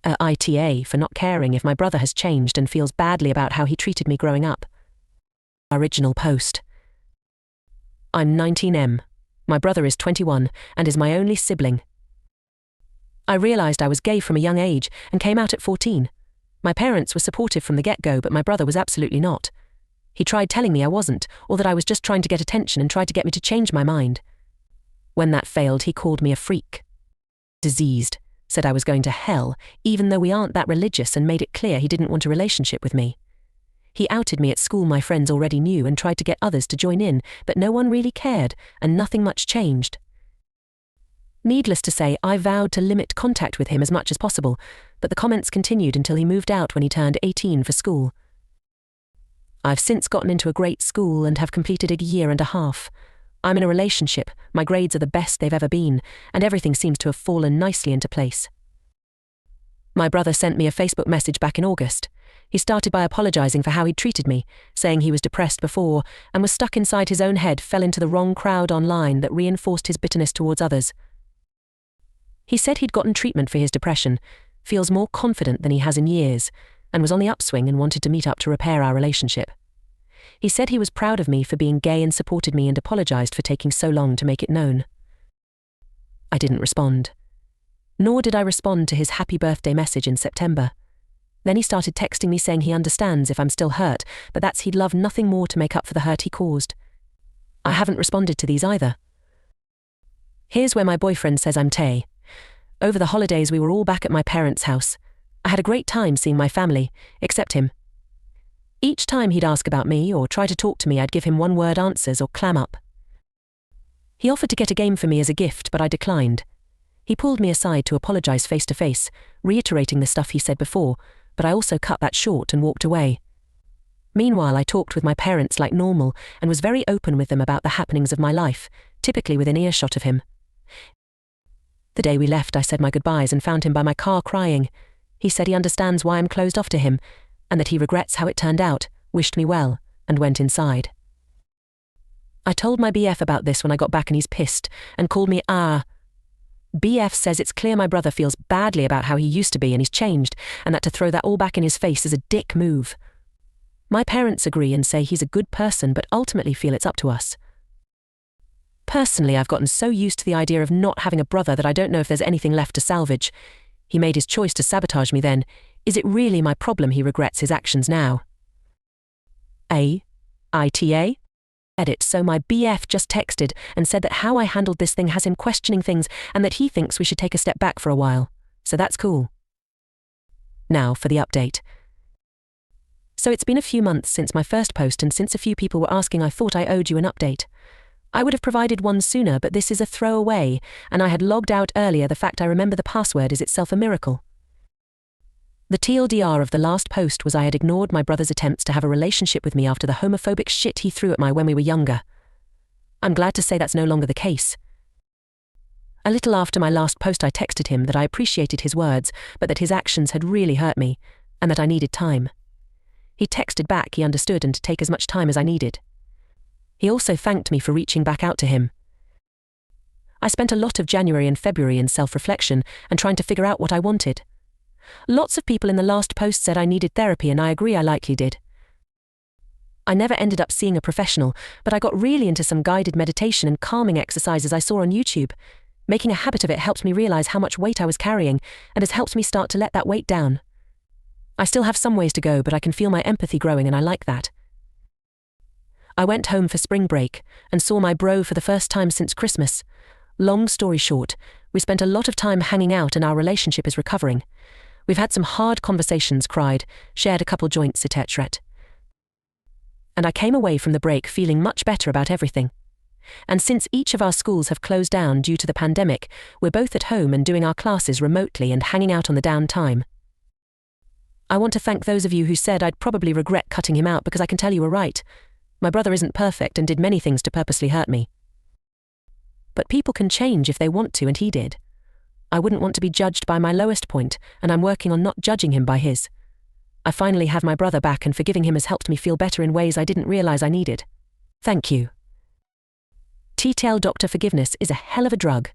AITA for not caring if my brother has changed and feels badly about how he treated me growing up. Original post. I'm 19M. My brother is 21 and is my only sibling. I realized I was gay from a young age and came out at 14. My parents were supportive from the get-go, but my brother was absolutely not. He tried telling me I wasn't, or that I was just trying to get attention, and tried to get me to change my mind. When that failed, he called me a freak. Diseased, said I was going to hell, even though we aren't that religious, and made it clear he didn't want a relationship with me. He outed me at school. My friends already knew and tried to get others to join in, but no one really cared, and nothing much changed. Needless to say, I vowed to limit contact with him as much as possible, but the comments continued until he moved out when he turned 18 for school. I've since gotten into a great school and have completed a year and a half. I'm in a relationship, my grades are the best they've ever been, and everything seems to have fallen nicely into place. My brother sent me a Facebook message back in August. He started by apologizing for how he'd treated me, saying he was depressed before and was stuck inside his own head, fell into the wrong crowd online that reinforced his bitterness towards others. He said he'd gotten treatment for his depression, feels more confident than he has in years, and was on the upswing and wanted to meet up to repair our relationship. He said he was proud of me for being gay and supported me, and apologized for taking so long to make it known. I didn't respond. Nor did I respond to his happy birthday message in September. Then he started texting me saying he understands if I'm still hurt, but that's he'd love nothing more to make up for the hurt he caused. I haven't responded to these either. Here's where my boyfriend says I'm Tay. Over the holidays we were all back at my parents' house. I had a great time seeing my family, except him. Each time he'd ask about me or try to talk to me, I'd give him one-word answers or clam up. He offered to get a game for me as a gift, but I declined. He pulled me aside to apologize face-to-face, reiterating the stuff he said before, but I also cut that short and walked away. Meanwhile, I talked with my parents like normal and was very open with them about the happenings of my life, typically within earshot of him. The day we left, I said my goodbyes and found him by my car crying. He said he understands why I'm closed off to him, and that he regrets how it turned out, wished me well, and went inside. I told my BF about this when I got back, and he's pissed and called me BF says it's clear my brother feels badly about how he used to be and he's changed, and that to throw that all back in his face is a dick move. My parents agree and say he's a good person, but ultimately feel it's up to us. Personally, I've gotten so used to the idea of not having a brother that I don't know if there's anything left to salvage. He made his choice to sabotage me then. Is it really my problem he regrets his actions now? AITA? Edit. So my BF just texted and said that how I handled this thing has him questioning things and that he thinks we should take a step back for a while. So that's cool. Now for the update. So it's been a few months since my first post, and since a few people were asking, I thought I owed you an update. I would have provided one sooner, but this is a throwaway, and I had logged out earlier. The fact I remember the password is itself a miracle. The TLDR of the last post was I had ignored my brother's attempts to have a relationship with me after the homophobic shit he threw at me when we were younger. I'm glad to say that's no longer the case. A little after my last post, I texted him that I appreciated his words, but that his actions had really hurt me, and that I needed time. He texted back he understood and to take as much time as I needed. He also thanked me for reaching back out to him. I spent a lot of January and February in self-reflection and trying to figure out what I wanted. Lots of people in the last post said I needed therapy, and I agree I likely did. I never ended up seeing a professional, but I got really into some guided meditation and calming exercises I saw on YouTube. Making a habit of it helped me realize how much weight I was carrying and has helped me start to let that weight down. I still have some ways to go, but I can feel my empathy growing, and I like that. I went home for spring break and saw my bro for the first time since Christmas. Long story short, we spent a lot of time hanging out and our relationship is recovering. We've had some hard conversations, cried, shared a couple joints, etc. And I came away from the break feeling much better about everything. And since each of our schools have closed down due to the pandemic, we're both at home and doing our classes remotely and hanging out on the downtime. I want to thank those of you who said I'd probably regret cutting him out, because I can tell you were right. My brother isn't perfect and did many things to purposely hurt me. But people can change if they want to, and he did. I wouldn't want to be judged by my lowest point, and I'm working on not judging him by his. I finally have my brother back, and forgiving him has helped me feel better in ways I didn't realize I needed. Thank you. TTL Dr. Forgiveness is a hell of a drug.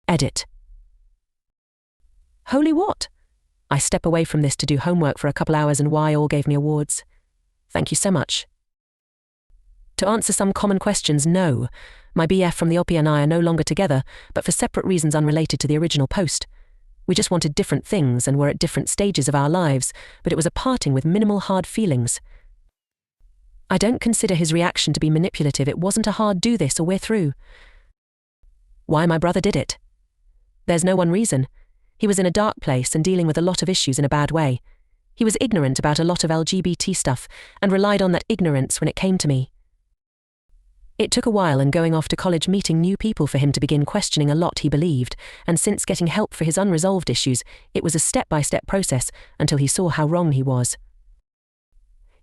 Edit. Holy what? I step away from this to do homework for a couple hours and why all gave me awards. Thank you so much. To answer some common questions, no. My BF from the OPI and I are no longer together, but for separate reasons unrelated to the original post. We just wanted different things and were at different stages of our lives, but it was a parting with minimal hard feelings. I don't consider his reaction to be manipulative. It wasn't a hard do this or we're through. Why my brother did it? There's no one reason. He was in a dark place and dealing with a lot of issues in a bad way. He was ignorant about a lot of LGBT stuff and relied on that ignorance when it came to me. It took a while and going off to college meeting new people for him to begin questioning a lot he believed, and since getting help for his unresolved issues, it was a step-by-step process until he saw how wrong he was.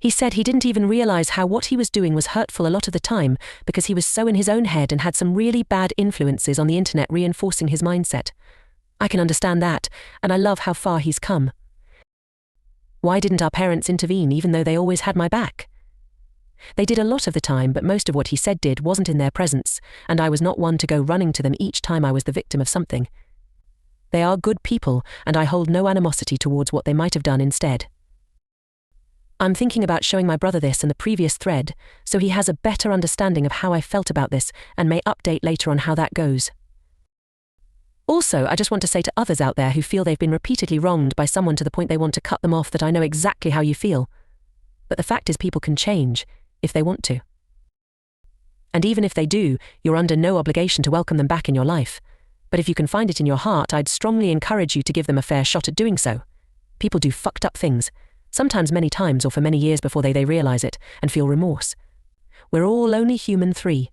He said he didn't even realize how what he was doing was hurtful a lot of the time because he was so in his own head and had some really bad influences on the internet reinforcing his mindset. I can understand that, and I love how far he's come. Why didn't our parents intervene even though they always had my back? They did a lot of the time, but most of what he said did wasn't in their presence, and I was not one to go running to them each time I was the victim of something. They are good people, and I hold no animosity towards what they might have done instead. I'm thinking about showing my brother this and the previous thread, so he has a better understanding of how I felt about this and may update later on how that goes. Also, I just want to say to others out there who feel they've been repeatedly wronged by someone to the point they want to cut them off that I know exactly how you feel. But the fact is people can change, if they want to. And even if they do, you're under no obligation to welcome them back in your life. But if you can find it in your heart, I'd strongly encourage you to give them a fair shot at doing so. People do fucked up things, sometimes many times or for many years before they realize it and feel remorse. We're all only human 3.